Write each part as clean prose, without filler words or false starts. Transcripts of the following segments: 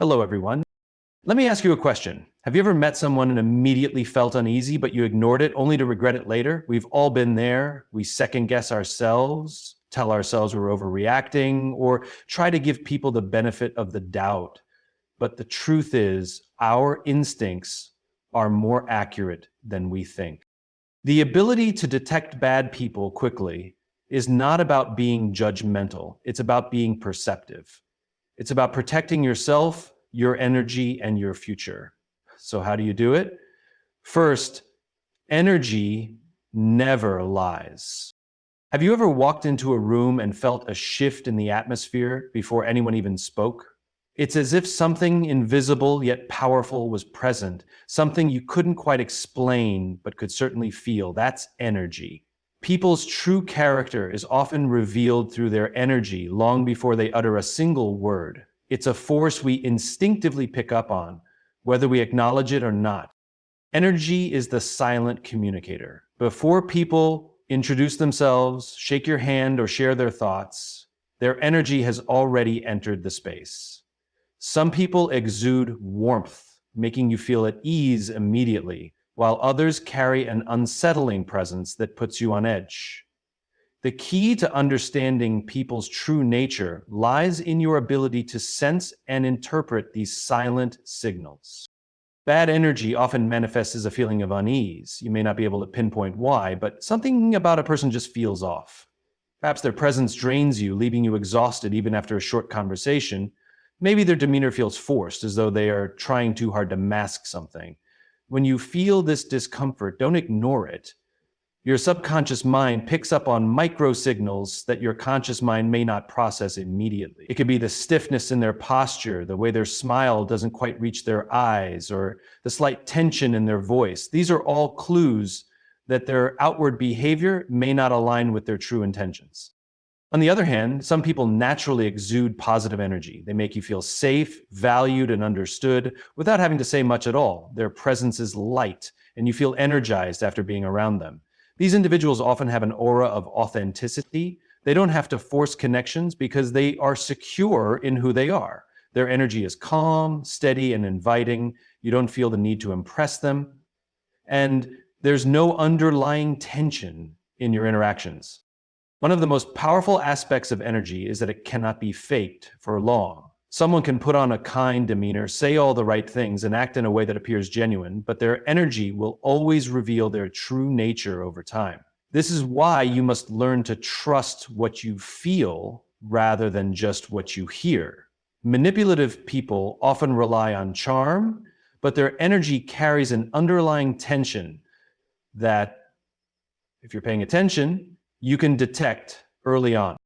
Hello, everyone. Let me ask you a question. Have you ever met someone and immediately felt uneasy, but you ignored it only to regret it later? We've all been there. We second guess ourselves, tell ourselves we're overreacting, or try to give people the benefit of the doubt. But the truth is, our instincts are more accurate than we think. The ability to detect bad people quickly is not about being judgmental. It's about being perceptive. It's about protecting yourself, your energy, and your future. So how do you do it? First, energy never lies. Have you ever walked into a room and felt a shift in the atmosphere before anyone even spoke? It's as if something invisible yet powerful was present, something you couldn't quite explain but could certainly feel. That's energy. People's true character is often revealed through their energy long before they utter a single word. It's a force we instinctively pick up on, whether we acknowledge it or not. Energy is the silent communicator. Before people introduce themselves, shake your hand, or share their thoughts, their energy has already entered the space. Some people exude warmth, making you feel at ease immediately, while others carry an unsettling presence that puts you on edge. The key to understanding people's true nature lies in your ability to sense and interpret these silent signals. Bad energy often manifests as a feeling of unease. You may not be able to pinpoint why, but something about a person just feels off. Perhaps their presence drains you, leaving you exhausted even after a short conversation. Maybe their demeanor feels forced, as though they are trying too hard to mask something. When you feel this discomfort, don't ignore it. Your subconscious mind picks up on micro signals that your conscious mind may not process immediately. It could be the stiffness in their posture, the way their smile doesn't quite reach their eyes, or the slight tension in their voice. These are all clues that their outward behavior may not align with their true intentions. On the other hand, some people naturally exude positive energy. They make you feel safe, valued, and understood without having to say much at all. Their presence is light, and you feel energized after being around them. These individuals often have an aura of authenticity. They don't have to force connections because they are secure in who they are. Their energy is calm, steady, and inviting. You don't feel the need to impress them. And there's no underlying tension in your interactions. One of the most powerful aspects of energy is that it cannot be faked for long. Someone can put on a kind demeanor, say all the right things, and act in a way that appears genuine, but their energy will always reveal their true nature over time. This is why you must learn to trust what you feel rather than just what you hear. Manipulative people often rely on charm, but their energy carries an underlying tension that, if you're paying attention, you can detect early on.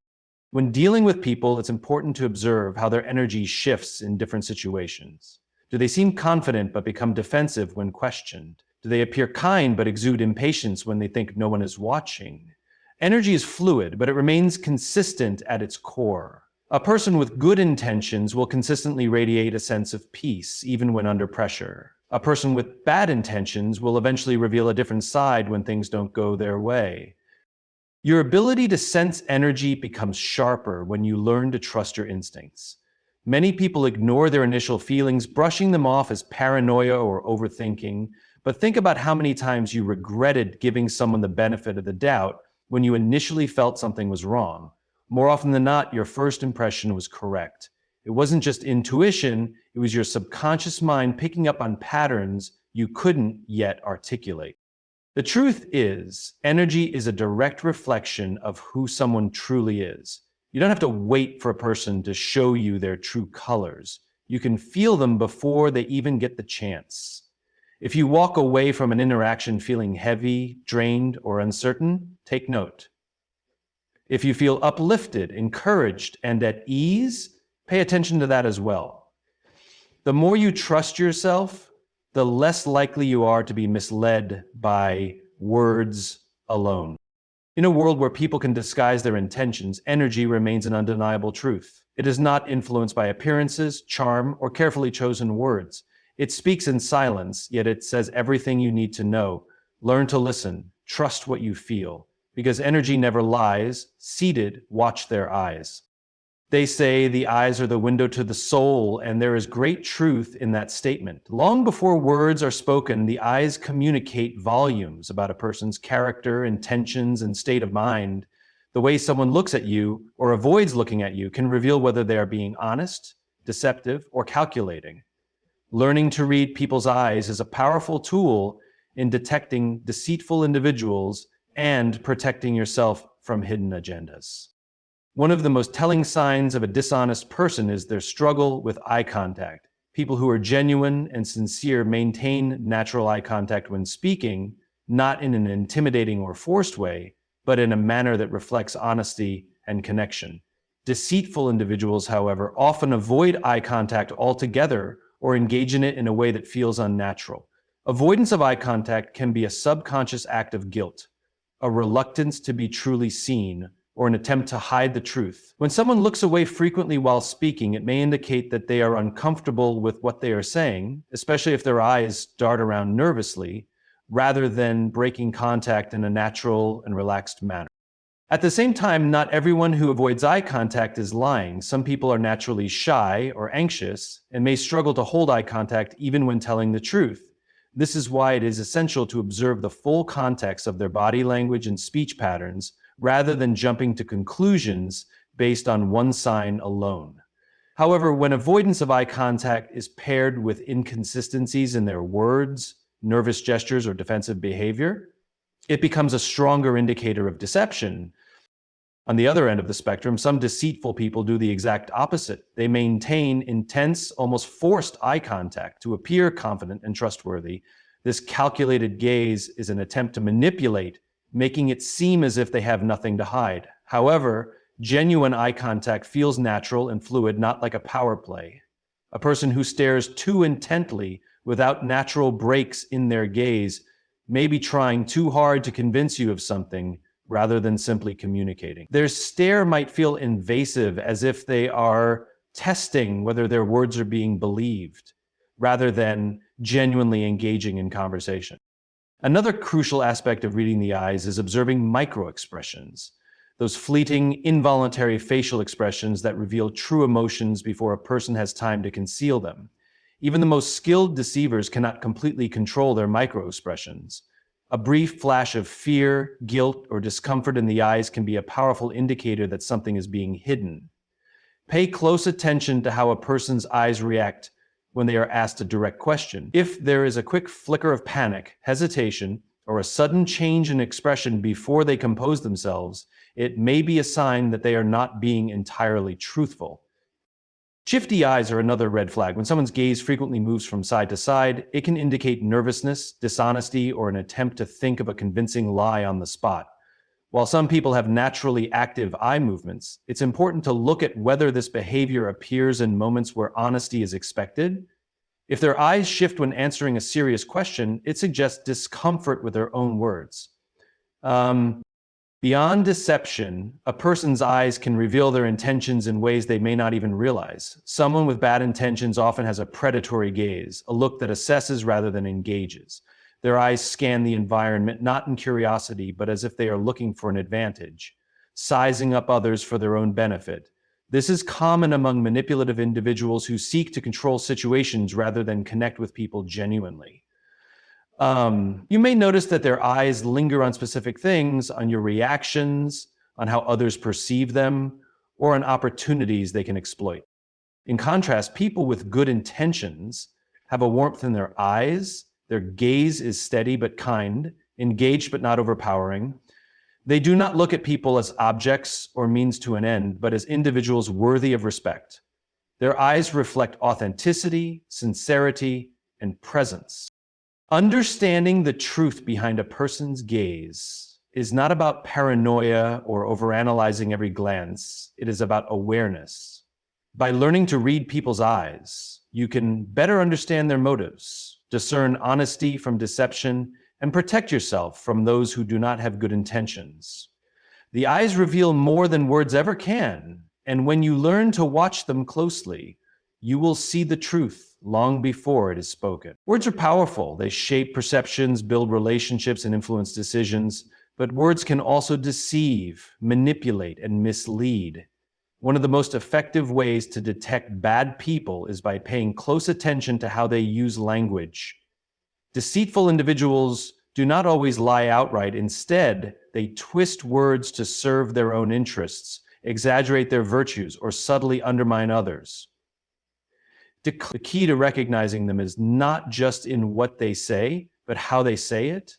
When dealing with people, it's important to observe how their energy shifts in different situations. Do they seem confident but become defensive when questioned? Do they appear kind but exude impatience when they think no one is watching? Energy is fluid, but it remains consistent at its core. A person with good intentions will consistently radiate a sense of peace, even when under pressure. A person with bad intentions will eventually reveal a different side when things don't go their way. Your ability to sense energy becomes sharper when you learn to trust your instincts. Many people ignore their initial feelings, brushing them off as paranoia or overthinking, but think about how many times you regretted giving someone the benefit of the doubt when you initially felt something was wrong. More often than not, your first impression was correct. It wasn't just intuition, it was your subconscious mind picking up on patterns you couldn't yet articulate. The truth is, energy is a direct reflection of who someone truly is. You don't have to wait for a person to show you their true colors. You can feel them before they even get the chance. If you walk away from an interaction feeling heavy, drained, or uncertain, take note. If you feel uplifted, encouraged, and at ease, pay attention to that as well. The more you trust yourself, the less likely you are to be misled by words alone. In a world where people can disguise their intentions, energy remains an undeniable truth. It is not influenced by appearances, charm, or carefully chosen words. It speaks in silence, yet it says everything you need to know. Learn to listen, trust what you feel, because energy never lies. Seated, watch their eyes. They say the eyes are the window to the soul, and there is great truth in that statement. Long before words are spoken, the eyes communicate volumes about a person's character, intentions, and state of mind. The way someone looks at you or avoids looking at you can reveal whether they are being honest, deceptive, or calculating. Learning to read people's eyes is a powerful tool in detecting deceitful individuals and protecting yourself from hidden agendas. One of the most telling signs of a dishonest person is their struggle with eye contact. People who are genuine and sincere maintain natural eye contact when speaking, not in an intimidating or forced way, but in a manner that reflects honesty and connection. Deceitful individuals, however, often avoid eye contact altogether or engage in it in a way that feels unnatural. Avoidance of eye contact can be a subconscious act of guilt, a reluctance to be truly seen, or an attempt to hide the truth. When someone looks away frequently while speaking, it may indicate that they are uncomfortable with what they are saying, especially if their eyes dart around nervously, rather than breaking contact in a natural and relaxed manner. At the same time, not everyone who avoids eye contact is lying. Some people are naturally shy or anxious and may struggle to hold eye contact even when telling the truth. This is why it is essential to observe the full context of their body language and speech patterns rather than jumping to conclusions based on one sign alone. However, when avoidance of eye contact is paired with inconsistencies in their words, nervous gestures, or defensive behavior, it becomes a stronger indicator of deception. On the other end of the spectrum, some deceitful people do the exact opposite. They maintain intense, almost forced eye contact to appear confident and trustworthy. This calculated gaze is an attempt to manipulate, making it seem as if they have nothing to hide. However, genuine eye contact feels natural and fluid, not like a power play. A person who stares too intently without natural breaks in their gaze may be trying too hard to convince you of something rather than simply communicating. Their stare might feel invasive, as if they are testing whether their words are being believed, rather than genuinely engaging in conversation. Another crucial aspect of reading the eyes is observing microexpressions, those fleeting, involuntary facial expressions that reveal true emotions before a person has time to conceal them. Even the most skilled deceivers cannot completely control their microexpressions. A brief flash of fear, guilt, or discomfort in the eyes can be a powerful indicator that something is being hidden. Pay close attention to how a person's eyes react when they are asked a direct question. If there is a quick flicker of panic, hesitation, or a sudden change in expression before they compose themselves, it may be a sign that they are not being entirely truthful. Shifty eyes are another red flag. When someone's gaze frequently moves from side to side, it can indicate nervousness, dishonesty, or an attempt to think of a convincing lie on the spot. While some people have naturally active eye movements, it's important to look at whether this behavior appears in moments where honesty is expected. If their eyes shift when answering a serious question, it suggests discomfort with their own words. Beyond deception, a person's eyes can reveal their intentions in ways they may not even realize. Someone with bad intentions often has a predatory gaze, a look that assesses rather than engages. Their eyes scan the environment not in curiosity, but as if they are looking for an advantage, sizing up others for their own benefit. This is common among manipulative individuals who seek to control situations rather than connect with people genuinely. You may notice that their eyes linger on specific things, on your reactions, on how others perceive them, or on opportunities they can exploit. In contrast, people with good intentions have a warmth in their eyes. Their gaze is steady but kind, engaged but not overpowering. They do not look at people as objects or means to an end, but as individuals worthy of respect. Their eyes reflect authenticity, sincerity, and presence. Understanding the truth behind a person's gaze is not about paranoia or overanalyzing every glance. It is about awareness. By learning to read people's eyes, you can better understand their motives, discern honesty from deception, and protect yourself from those who do not have good intentions. The eyes reveal more than words ever can, and when you learn to watch them closely, you will see the truth long before it is spoken. Words are powerful. They shape perceptions, build relationships, and influence decisions, but words can also deceive, manipulate, and mislead. One of the most effective ways to detect bad people is by paying close attention to how they use language. Deceitful individuals do not always lie outright. Instead, they twist words to serve their own interests, exaggerate their virtues, or subtly undermine others. The key to recognizing them is not just in what they say, but how they say it,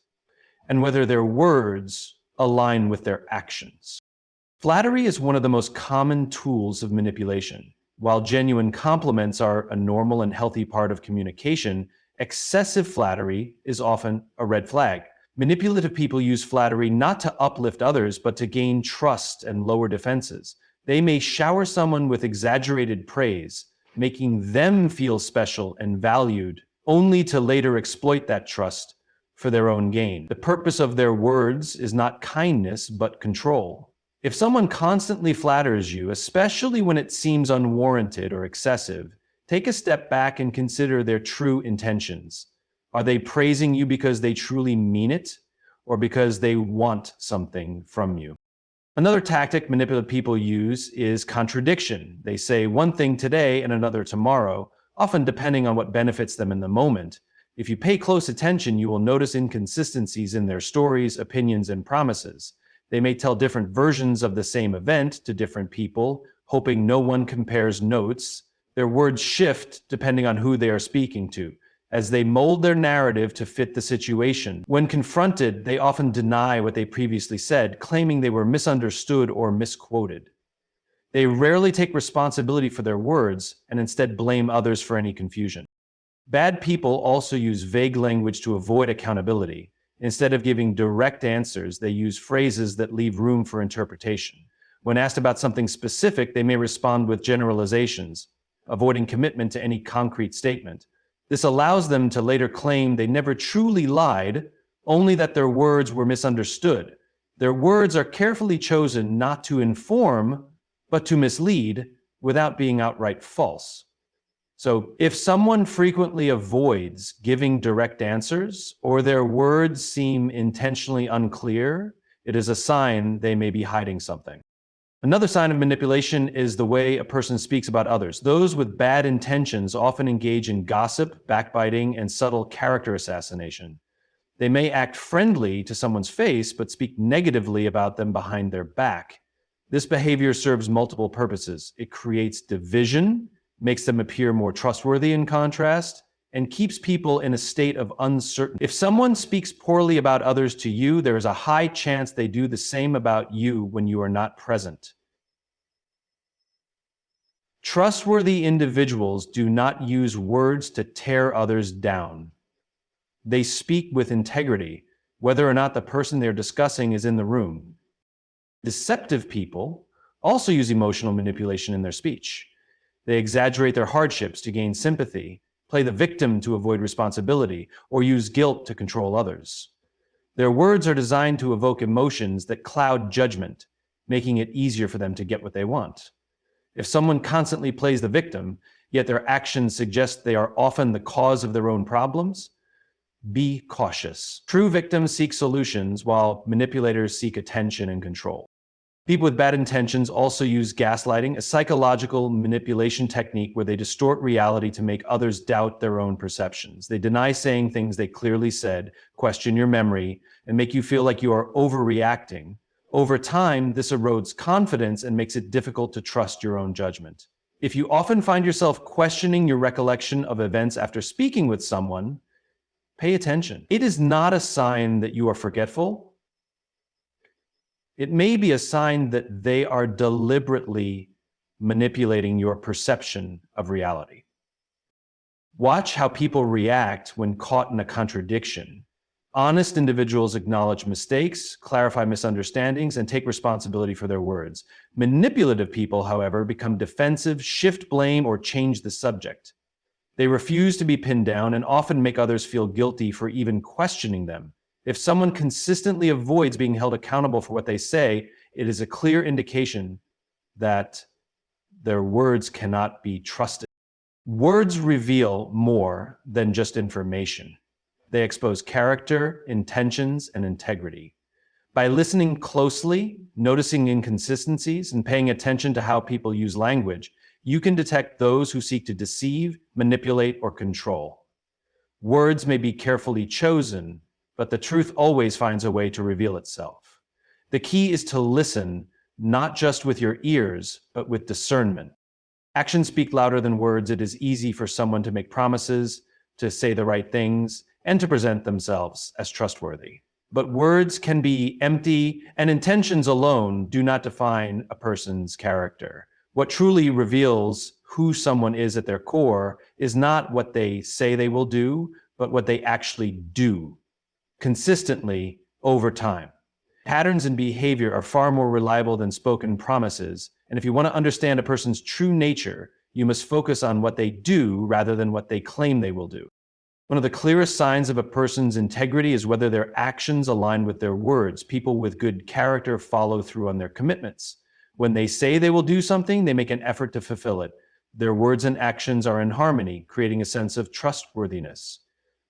and whether their words align with their actions. Flattery is one of the most common tools of manipulation. While genuine compliments are a normal and healthy part of communication, excessive flattery is often a red flag. Manipulative people use flattery not to uplift others, but to gain trust and lower defenses. They may shower someone with exaggerated praise, making them feel special and valued, only to later exploit that trust for their own gain. The purpose of their words is not kindness, but control. If someone constantly flatters you, especially when it seems unwarranted or excessive, take a step back and consider their true intentions. Are they praising you because they truly mean it, or because they want something from you? Another tactic manipulative people use is contradiction. They say one thing today and another tomorrow, often depending on what benefits them in the moment. If you pay close attention, you will notice inconsistencies in their stories, opinions, and promises. They may tell different versions of the same event to different people, hoping no one compares notes. Their words shift depending on who they are speaking to, as they mold their narrative to fit the situation. When confronted, they often deny what they previously said, claiming they were misunderstood or misquoted. They rarely take responsibility for their words and instead blame others for any confusion. Bad people also use vague language to avoid accountability. Instead of giving direct answers, they use phrases that leave room for interpretation. When asked about something specific, they may respond with generalizations, avoiding commitment to any concrete statement. This allows them to later claim they never truly lied, only that their words were misunderstood. Their words are carefully chosen not to inform, but to mislead without being outright false. So if someone frequently avoids giving direct answers, or their words seem intentionally unclear, it is a sign they may be hiding something. Another sign of manipulation is the way a person speaks about others. Those with bad intentions often engage in gossip, backbiting, and subtle character assassination. They may act friendly to someone's face, but speak negatively about them behind their back. This behavior serves multiple purposes. It creates division, makes them appear more trustworthy in contrast, and keeps people in a state of uncertainty. If someone speaks poorly about others to you, there is a high chance they do the same about you when you are not present. Trustworthy individuals do not use words to tear others down. They speak with integrity, whether or not the person they're discussing is in the room. Deceptive people also use emotional manipulation in their speech. They exaggerate their hardships to gain sympathy, play the victim to avoid responsibility, or use guilt to control others. Their words are designed to evoke emotions that cloud judgment, making it easier for them to get what they want. If someone constantly plays the victim, yet their actions suggest they are often the cause of their own problems, be cautious. True victims seek solutions, while manipulators seek attention and control. People with bad intentions also use gaslighting, a psychological manipulation technique where they distort reality to make others doubt their own perceptions. They deny saying things they clearly said, question your memory, and make you feel like you are overreacting. Over time, this erodes confidence and makes it difficult to trust your own judgment. If you often find yourself questioning your recollection of events after speaking with someone, pay attention. It is not a sign that you are forgetful. It may be a sign that they are deliberately manipulating your perception of reality. Watch how people react when caught in a contradiction. Honest individuals acknowledge mistakes, clarify misunderstandings, and take responsibility for their words. Manipulative people, however, become defensive, shift blame, or change the subject. They refuse to be pinned down and often make others feel guilty for even questioning them. If someone consistently avoids being held accountable for what they say, it is a clear indication that their words cannot be trusted. Words reveal more than just information. They expose character, intentions, and integrity. By listening closely, noticing inconsistencies, and paying attention to how people use language, you can detect those who seek to deceive, manipulate, or control. Words may be carefully chosen, but the truth always finds a way to reveal itself. The key is to listen, not just with your ears, but with discernment. Actions speak louder than words. It is easy for someone to make promises, to say the right things, and to present themselves as trustworthy. But words can be empty, and intentions alone do not define a person's character. What truly reveals who someone is at their core is not what they say they will do, but what they actually do consistently over time. Patterns in behavior are far more reliable than spoken promises, and if you want to understand a person's true nature, you must focus on what they do rather than what they claim they will do. One of the clearest signs of a person's integrity is whether their actions align with their words. People with good character follow through on their commitments. When they say they will do something, they make an effort to fulfill it. Their words and actions are in harmony, creating a sense of trustworthiness.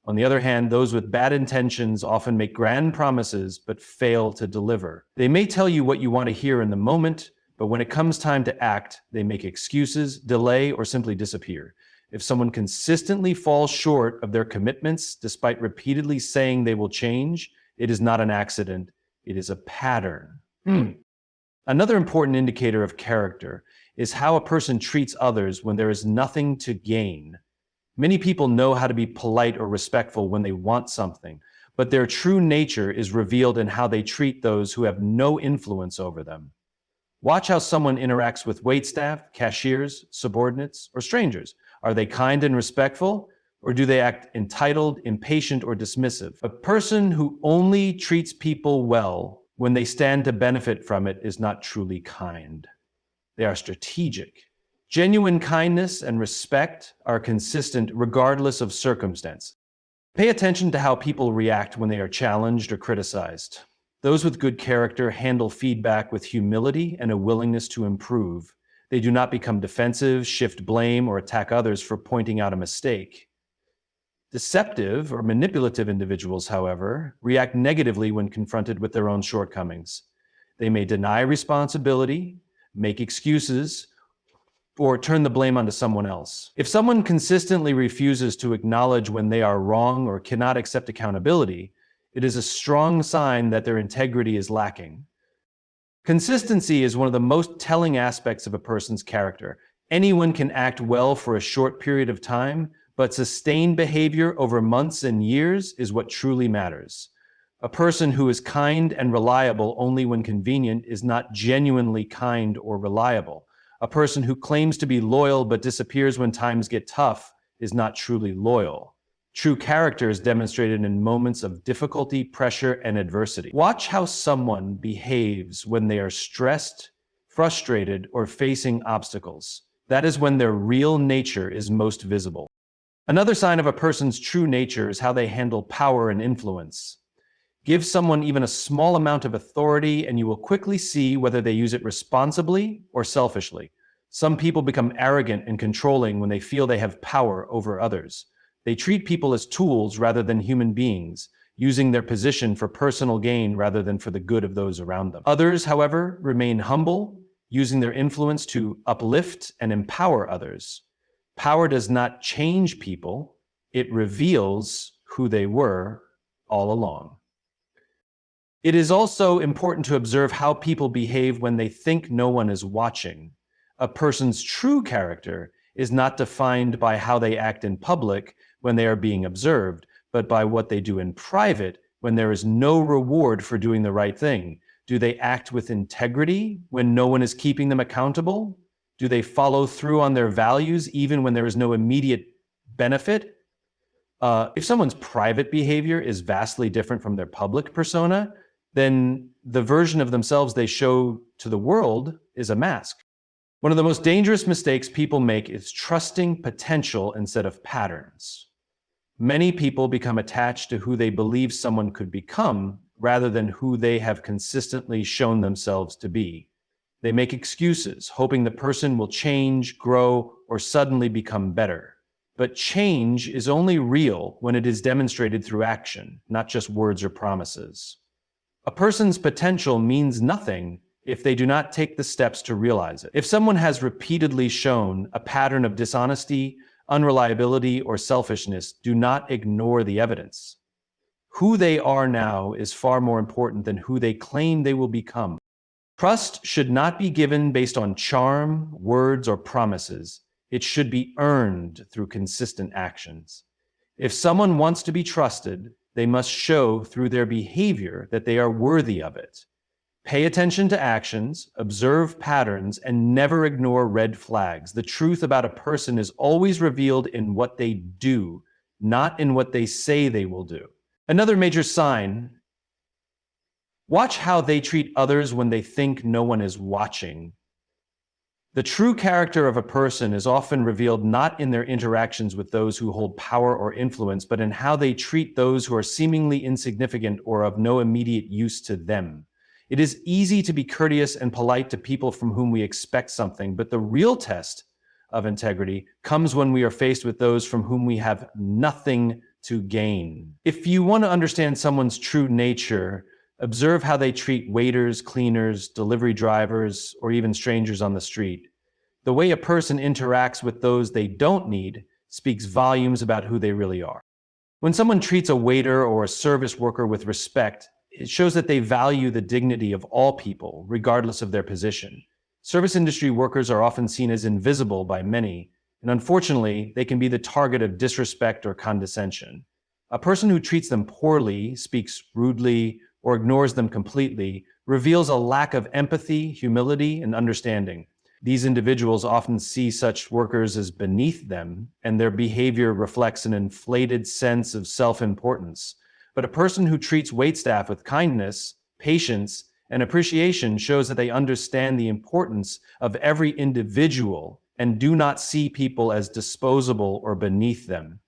On the other hand, those with bad intentions often make grand promises but fail to deliver. They may tell you what you want to hear in the moment, but when it comes time to act, they make excuses, delay, or simply disappear. If someone consistently falls short of their commitments despite repeatedly saying they will change, it is not an accident, it is a pattern. Another important indicator of character is how a person treats others when there is nothing to gain. Many people know how to be polite or respectful when they want something, but their true nature is revealed in how they treat those who have no influence over them. Watch how someone interacts with waitstaff, cashiers, subordinates, or strangers. Are they kind and respectful, or do they act entitled, impatient, or dismissive? A person who only treats people well when they stand to benefit from it is not truly kind. They are strategic. Genuine kindness and respect are consistent regardless of circumstance. Pay attention to how people react when they are challenged or criticized. Those with good character handle feedback with humility and a willingness to improve. They do not become defensive, shift blame, or attack others for pointing out a mistake. Deceptive or manipulative individuals, however, react negatively when confronted with their own shortcomings. They may deny responsibility, make excuses, or turn the blame onto someone else. If someone consistently refuses to acknowledge when they are wrong or cannot accept accountability, it is a strong sign that their integrity is lacking. Consistency is one of the most telling aspects of a person's character. Anyone can act well for a short period of time, but sustained behavior over months and years is what truly matters. A person who is kind and reliable only when convenient is not genuinely kind or reliable. A person who claims to be loyal but disappears when times get tough is not truly loyal. True character is demonstrated in moments of difficulty, pressure, and adversity. Watch how someone behaves when they are stressed, frustrated, or facing obstacles. That is when their real nature is most visible. Another sign of a person's true nature is how they handle power and influence. Give someone even a small amount of authority, and you will quickly see whether they use it responsibly or selfishly. Some people become arrogant and controlling when they feel they have power over others. They treat people as tools rather than human beings, using their position for personal gain rather than for the good of those around them. Others, however, remain humble, using their influence to uplift and empower others. Power does not change people, it reveals who they were all along. It is also important to observe how people behave when they think no one is watching. A person's true character is not defined by how they act in public when they are being observed, but by what they do in private when there is no reward for doing the right thing. Do they act with integrity when no one is keeping them accountable? Do they follow through on their values even when there is no immediate benefit? If someone's private behavior is vastly different from their public persona, then the version of themselves they show to the world is a mask. One of the most dangerous mistakes people make is trusting potential instead of patterns. Many people become attached to who they believe someone could become rather than who they have consistently shown themselves to be. They make excuses, hoping the person will change, grow, or suddenly become better. But change is only real when it is demonstrated through action, not just words or promises. A person's potential means nothing if they do not take the steps to realize it. If someone has repeatedly shown a pattern of dishonesty, unreliability, or selfishness, do not ignore the evidence. Who they are now is far more important than who they claim they will become. Trust should not be given based on charm, words, or promises. It should be earned through consistent actions. If someone wants to be trusted, they must show through their behavior that they are worthy of it. Pay attention to actions, observe patterns, and never ignore red flags. The truth about a person is always revealed in what they do, not in what they say they will do. Another major sign: watch how they treat others when they think no one is watching. The true character of a person is often revealed not in their interactions with those who hold power or influence, but in how they treat those who are seemingly insignificant or of no immediate use to them. It is easy to be courteous and polite to people from whom we expect something, but the real test of integrity comes when we are faced with those from whom we have nothing to gain. If you want to understand someone's true nature, observe how they treat waiters, cleaners, delivery drivers, or even strangers on the street. The way a person interacts with those they don't need speaks volumes about who they really are. When someone treats a waiter or a service worker with respect, it shows that they value the dignity of all people, regardless of their position. Service industry workers are often seen as invisible by many, and unfortunately, they can be the target of disrespect or condescension. A person who treats them poorly, speaks rudely, or ignores them completely reveals a lack of empathy, humility, and understanding. These individuals often see such workers as beneath them, and their behavior reflects an inflated sense of self-importance. But a person who treats waitstaff with kindness, patience, and appreciation shows that they understand the importance of every individual and do not see people as disposable or beneath them.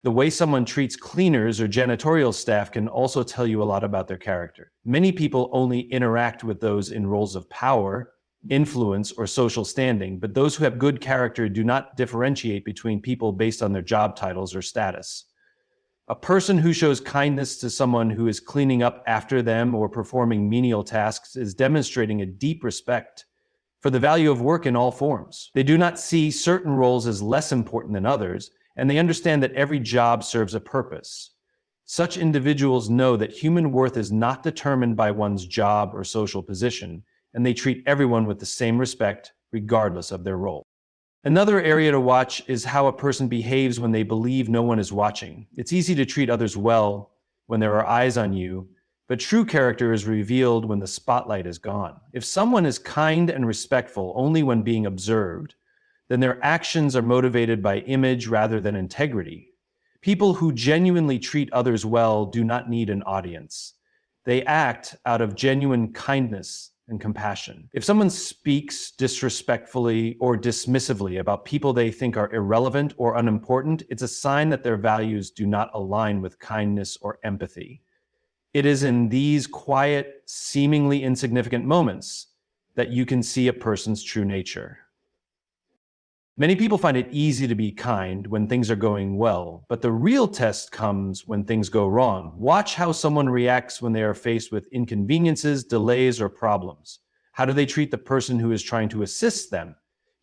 The way someone treats cleaners or janitorial staff can also tell you a lot about their character. Many people only interact with those in roles of power, influence, or social standing, but those who have good character do not differentiate between people based on their job titles or status. A person who shows kindness to someone who is cleaning up after them or performing menial tasks is demonstrating a deep respect for the value of work in all forms. They do not see certain roles as less important than others, and they understand that every job serves a purpose. Such individuals know that human worth is not determined by one's job or social position, and they treat everyone with the same respect, regardless of their role. Another area to watch is how a person behaves when they believe no one is watching. It's easy to treat others well when there are eyes on you, but true character is revealed when the spotlight is gone. If someone is kind and respectful only when being observed, then their actions are motivated by image rather than integrity. People who genuinely treat others well do not need an audience. They act out of genuine kindness and compassion. If someone speaks disrespectfully or dismissively about people they think are irrelevant or unimportant, it's a sign that their values do not align with kindness or empathy. It is in these quiet, seemingly insignificant moments that you can see a person's true nature. Many people find it easy to be kind when things are going well, but the real test comes when things go wrong. Watch how someone reacts when they are faced with inconveniences, delays, or problems. How do they treat the person who is trying to assist them?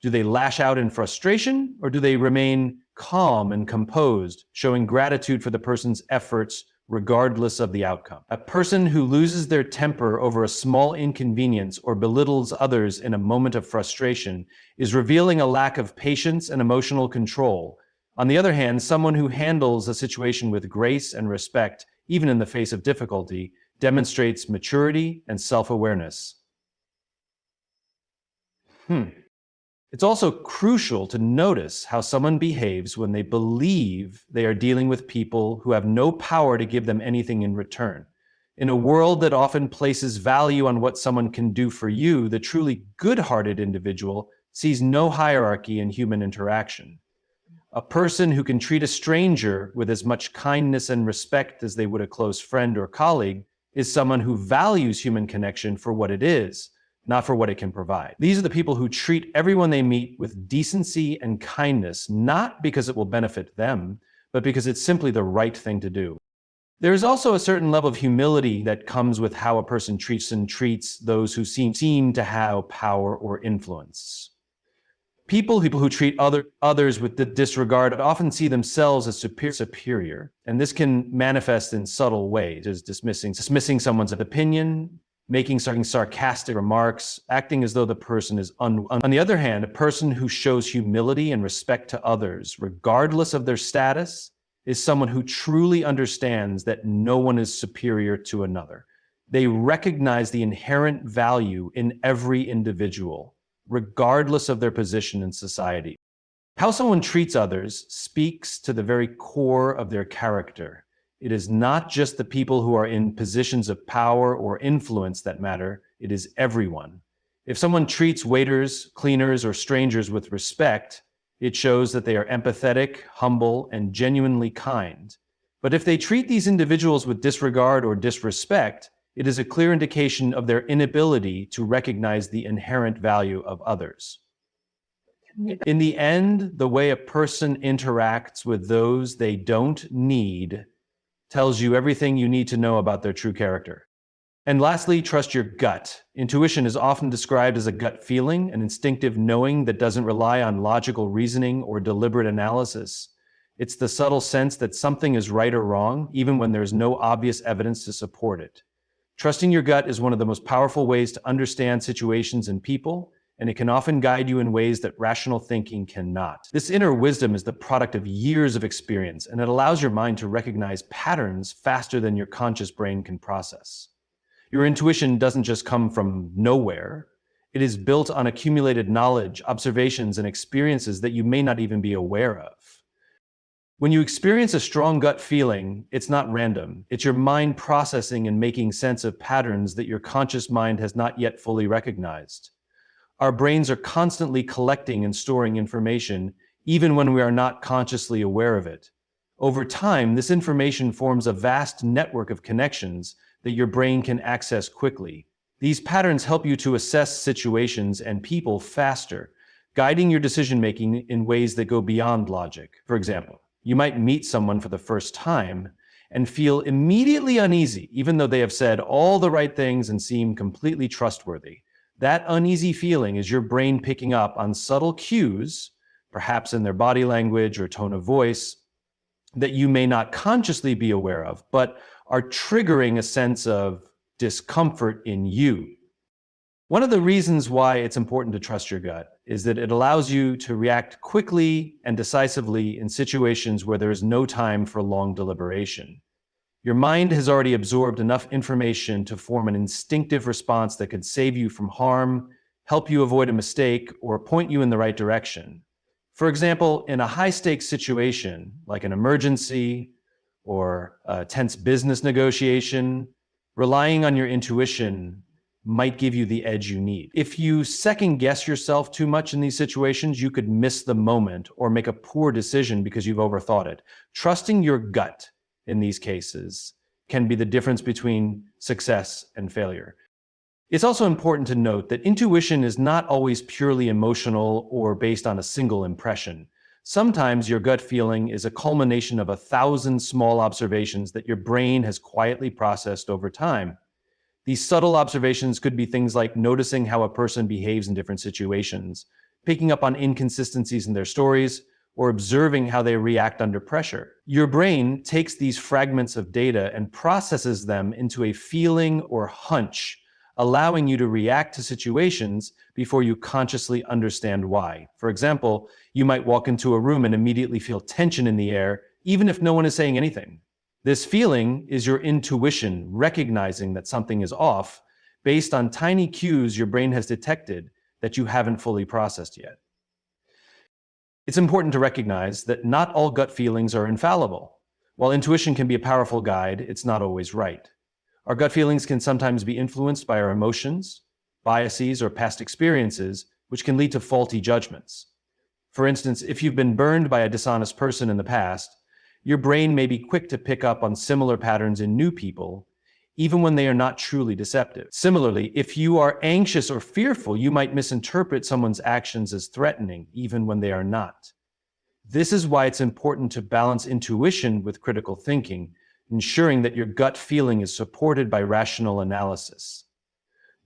Do they lash out in frustration, or do they remain calm and composed, showing gratitude for the person's efforts regardless of the outcome? A person who loses their temper over a small inconvenience or belittles others in a moment of frustration is revealing a lack of patience and emotional control. On the other hand, someone who handles a situation with grace and respect, even in the face of difficulty, demonstrates maturity and self-awareness. It's also crucial to notice how someone behaves when they believe they are dealing with people who have no power to give them anything in return. In a world that often places value on what someone can do for you, the truly good-hearted individual sees no hierarchy in human interaction. A person who can treat a stranger with as much kindness and respect as they would a close friend or colleague is someone who values human connection for what it is, not for what it can provide. These are the people who treat everyone they meet with decency and kindness, not because it will benefit them, but because it's simply the right thing to do. There is also a certain level of humility that comes with how a person treats those who seem to have power or influence. People who treat others with disregard often see themselves as superior, and this can manifest in subtle ways, as dismissing someone's opinion, making sarcastic remarks, acting as though the person is on the other hand, a person who shows humility and respect to others, regardless of their status, is someone who truly understands that no one is superior to another. They recognize the inherent value in every individual, regardless of their position in society. How someone treats others speaks to the very core of their character. It is not just the people who are in positions of power or influence that matter, it is everyone. If someone treats waiters, cleaners, or strangers with respect, it shows that they are empathetic, humble, and genuinely kind. But if they treat these individuals with disregard or disrespect, it is a clear indication of their inability to recognize the inherent value of others. In the end, the way a person interacts with those they don't need tells you everything you need to know about their true character. And lastly, trust your gut. Intuition is often described as a gut feeling, an instinctive knowing that doesn't rely on logical reasoning or deliberate analysis. It's the subtle sense that something is right or wrong, even when there's no obvious evidence to support it. Trusting your gut is one of the most powerful ways to understand situations and people, and it can often guide you in ways that rational thinking cannot. This inner wisdom is the product of years of experience, and it allows your mind to recognize patterns faster than your conscious brain can process. Your intuition doesn't just come from nowhere. It is built on accumulated knowledge, observations, and experiences that you may not even be aware of. When you experience a strong gut feeling, it's not random. It's your mind processing and making sense of patterns that your conscious mind has not yet fully recognized. Our brains are constantly collecting and storing information, even when we are not consciously aware of it. Over time, this information forms a vast network of connections that your brain can access quickly. These patterns help you to assess situations and people faster, guiding your decision-making in ways that go beyond logic. For example, you might meet someone for the first time and feel immediately uneasy, even though they have said all the right things and seem completely trustworthy. That uneasy feeling is your brain picking up on subtle cues, perhaps in their body language or tone of voice, that you may not consciously be aware of, but are triggering a sense of discomfort in you. One of the reasons why it's important to trust your gut is that it allows you to react quickly and decisively in situations where there is no time for long deliberation. Your mind has already absorbed enough information to form an instinctive response that could save you from harm, help you avoid a mistake, or point you in the right direction. For example, in a high-stakes situation, like an emergency or a tense business negotiation, relying on your intuition might give you the edge you need. If you second guess yourself too much in these situations, you could miss the moment or make a poor decision because you've overthought it. Trusting your gut in these cases can be the difference between success and failure. It's also important to note that intuition is not always purely emotional or based on a single impression. Sometimes your gut feeling is a culmination of 1,000 small observations that your brain has quietly processed over time. These subtle observations could be things like noticing how a person behaves in different situations, picking up on inconsistencies in their stories, or observing how they react under pressure. Your brain takes these fragments of data and processes them into a feeling or hunch, allowing you to react to situations before you consciously understand why. For example, you might walk into a room and immediately feel tension in the air, even if no one is saying anything. This feeling is your intuition recognizing that something is off based on tiny cues your brain has detected that you haven't fully processed yet. It's important to recognize that not all gut feelings are infallible. While intuition can be a powerful guide, it's not always right. Our gut feelings can sometimes be influenced by our emotions, biases, or past experiences, which can lead to faulty judgments. For instance, if you've been burned by a dishonest person in the past, your brain may be quick to pick up on similar patterns in new people, even when they are not truly deceptive. Similarly, if you are anxious or fearful, you might misinterpret someone's actions as threatening, even when they are not. This is why it's important to balance intuition with critical thinking. ensuring that your gut feeling is supported by rational analysis.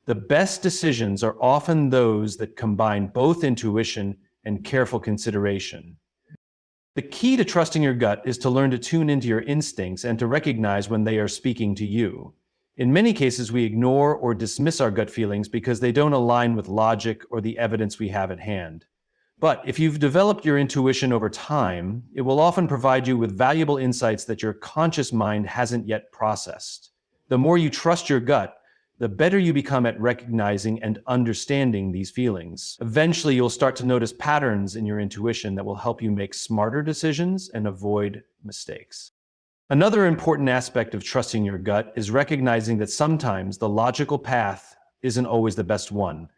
The best decisions are often those that combine both intuition and careful consideration. The key to trusting your gut is to learn to tune into your instincts and to recognize when they are speaking to you. In many cases, we ignore or dismiss our gut feelings because they don't align with logic or the evidence we have at hand. But if you've developed your intuition over time, it will often provide you with valuable insights that your conscious mind hasn't yet processed. The more you trust your gut, the better you become at recognizing and understanding these feelings. Eventually, you'll start to notice patterns in your intuition that will help you make smarter decisions and avoid mistakes. Another important aspect of trusting your gut is recognizing that sometimes the logical path isn't always the best one.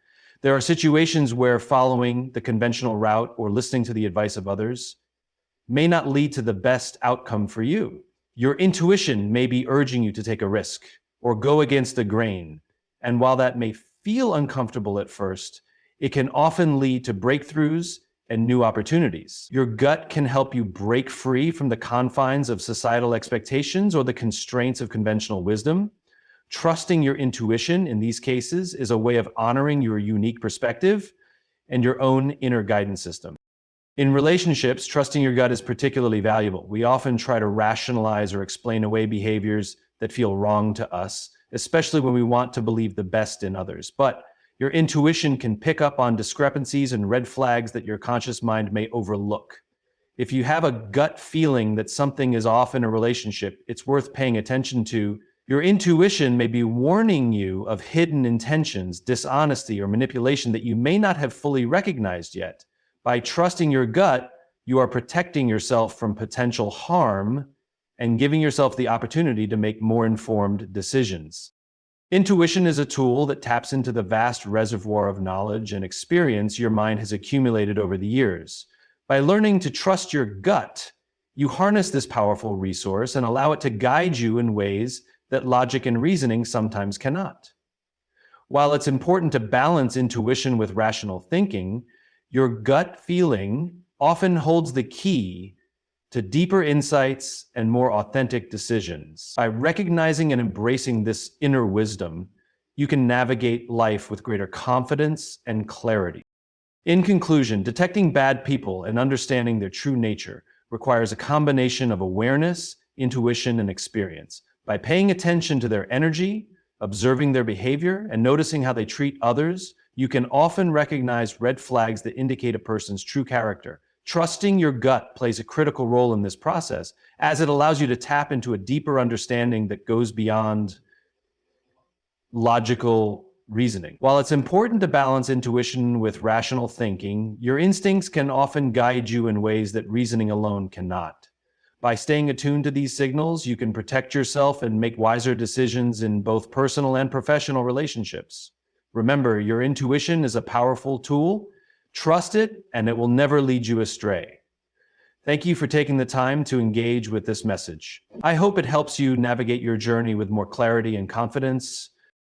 There are situations where following the conventional route or listening to the advice of others may not lead to the best outcome for you. Your intuition may be urging you to take a risk or go against the grain. And while that may feel uncomfortable at first, it can often lead to breakthroughs and new opportunities. Your gut can help you break free from the confines of societal expectations or the constraints of conventional wisdom. Trusting your intuition in these cases is a way of honoring your unique perspective and your own inner guidance system. In relationships, trusting your gut is particularly valuable. We often try to rationalize or explain away behaviors that feel wrong to us, especially when we want to believe the best in others. But your intuition can pick up on discrepancies and red flags that your conscious mind may overlook. If you have a gut feeling that something is off in a relationship, it's worth paying attention to. Your intuition may be warning you of hidden intentions, dishonesty, or manipulation that you may not have fully recognized yet. By trusting your gut, you are protecting yourself from potential harm and giving yourself the opportunity to make more informed decisions. Intuition is a tool that taps into the vast reservoir of knowledge and experience your mind has accumulated over the years. By learning to trust your gut, you harness this powerful resource and allow it to guide you in ways that logic and reasoning sometimes cannot. While it's important to balance intuition with rational thinking, your gut feeling often holds the key to deeper insights and more authentic decisions. By recognizing and embracing this inner wisdom, you can navigate life with greater confidence and clarity. In conclusion, detecting bad people and understanding their true nature requires a combination of awareness, intuition, and experience. By paying attention to their energy, observing their behavior, and noticing how they treat others, you can often recognize red flags that indicate a person's true character. Trusting your gut plays a critical role in this process, as it allows you to tap into a deeper understanding that goes beyond logical reasoning. While it's important to balance intuition with rational thinking, your instincts can often guide you in ways that reasoning alone cannot. By staying attuned to these signals, you can protect yourself and make wiser decisions in both personal and professional relationships. Remember, your intuition is a powerful tool. Trust it, and it will never lead you astray. Thank you for taking the time to engage with this message. I hope it helps you navigate your journey with more clarity and confidence.